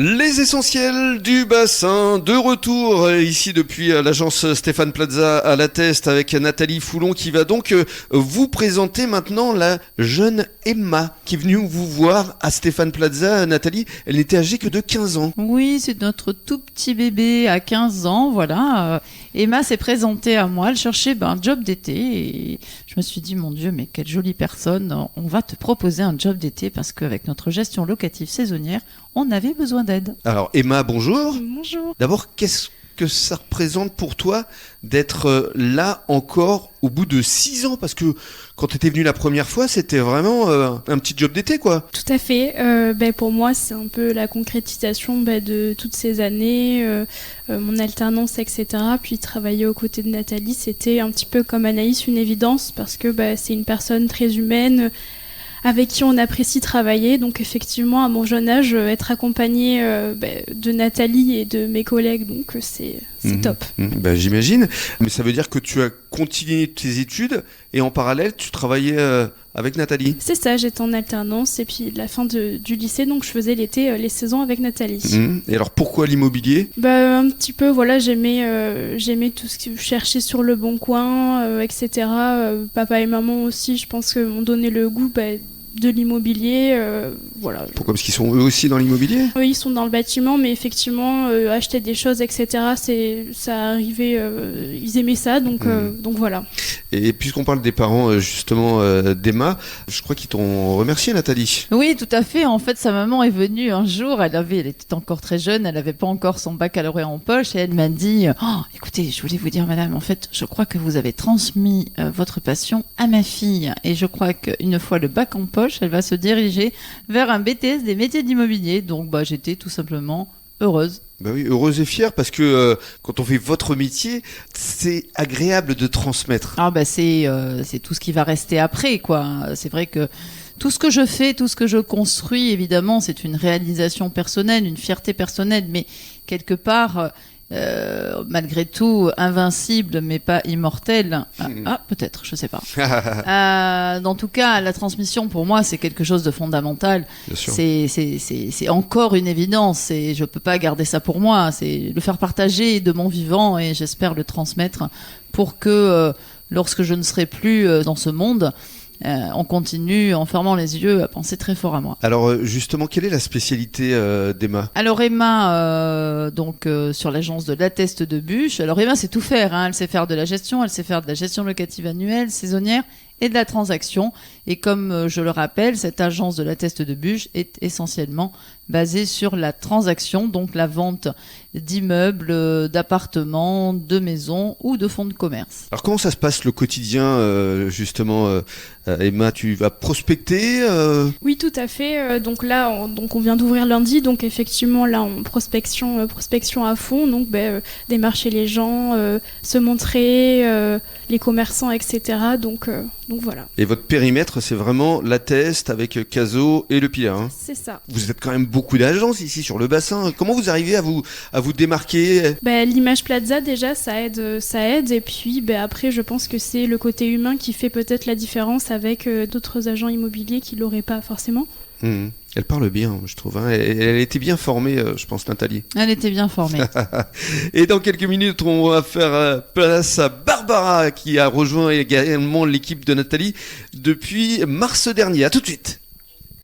Les essentiels du bassin, de retour ici depuis l'agence Stéphane Plaza à La Teste avec Nathalie Foulon qui va donc vous présenter maintenant la jeune Emma qui est venue vous voir à Stéphane Plaza. Nathalie, elle n'était âgée que de 15 ans. Oui, c'est notre tout petit bébé à 15 ans, voilà. Emma s'est présentée à moi, elle cherchait un job d'été et je me suis dit, mon Dieu, mais quelle jolie personne, on va te proposer un job d'été parce qu'avec notre gestion locative saisonnière, on avait besoin d'aide. Alors Emma, bonjour. Bonjour. D'abord, qu'est-ce que ça représente pour toi d'être là encore au bout de 6 ans? Parce que quand tu étais venue la première fois, c'était vraiment un petit job d'été, quoi. Tout à fait. Pour moi, c'est un peu la concrétisation de toutes ces années, mon alternance, etc. Puis travailler aux côtés de Nathalie, c'était un petit peu comme Anaïs, une évidence, parce que c'est une personne très humaine, avec qui on apprécie travailler. Donc effectivement, à mon jeune âge, être accompagnée de Nathalie et de mes collègues, donc c'est top. J'imagine. Mais ça veut dire que tu as continué tes études et en parallèle, tu travaillais avec Nathalie. C'est ça, j'étais en alternance et puis la fin du lycée, donc je faisais l'été les saisons avec Nathalie. Et alors pourquoi l'immobilier ? Un petit peu, voilà, j'aimais tout ce que je cherchais sur le bon coin, etc. Papa et maman aussi, je pense que m'ont donné le goût de l'immobilier, voilà. Pourquoi ? Parce qu'ils sont eux aussi dans l'immobilier ? Oui, ils sont dans le bâtiment, mais effectivement, acheter des choses, etc., ça arrivait, ils aimaient ça, donc voilà. Et puisqu'on parle des parents, justement, d'Emma, je crois qu'ils t'ont remercié, Nathalie. Oui, tout à fait. En fait, sa maman est venue un jour, elle était encore très jeune, elle n'avait pas encore son baccalauréat en poche, et elle m'a dit « Oh, écoutez, je voulais vous dire, madame, en fait, je crois que vous avez transmis votre passion à ma fille, et je crois qu'une fois le bac en poche, elle va se diriger vers un BTS des métiers d'immobilier. » Donc, j'étais tout simplement heureuse. Oui, heureuse et fière parce que quand on fait votre métier, c'est agréable de transmettre. C'est tout ce qui va rester après, quoi. C'est vrai que tout ce que je fais, tout ce que je construis, évidemment, c'est une réalisation personnelle, une fierté personnelle, mais quelque part, malgré tout, invincible, mais pas immortel. Peut-être, je sais pas. En tout cas, la transmission, pour moi, c'est quelque chose de fondamental. Bien sûr. C'est encore une évidence et je peux pas garder ça pour moi. C'est le faire partager de mon vivant et j'espère le transmettre pour que lorsque je ne serai plus dans ce monde, on continue en fermant les yeux à penser très fort à moi. Alors justement, quelle est la spécialité d'Emma ? Alors Emma, sur l'agence de La Teste de Buch. Alors Emma sait tout faire, elle sait faire de la gestion, elle sait faire de la gestion locative annuelle, saisonnière et de la transaction. Et comme je le rappelle, cette agence de La Teste de Buch est essentiellement basée sur la transaction, donc la vente d'immeubles, d'appartements, de maisons ou de fonds de commerce. Alors comment ça se passe le quotidien justement Emma, tu vas prospecter Oui, tout à fait. Donc là, on vient d'ouvrir lundi, donc effectivement là, on prospection à fond, donc démarcher les gens, se montrer, les commerçants, etc. Donc voilà. Et votre périmètre, c'est vraiment La Teste avec Cazaux et Le Pilat. Hein. C'est ça. Vous êtes quand même beaucoup d'agences ici sur le bassin. Comment vous arrivez à vous démarquer ? L'image Plaza déjà, ça aide. Et puis après, je pense que c'est le côté humain qui fait peut-être la différence avec d'autres agents immobiliers qui l'auraient pas forcément. Elle parle bien, je trouve. Hein. Elle était bien formée, je pense, Nathalie. Elle était bien formée. Et dans quelques minutes, on va faire place à Barbara, qui a rejoint également l'équipe de Nathalie depuis mars dernier. À tout de suite.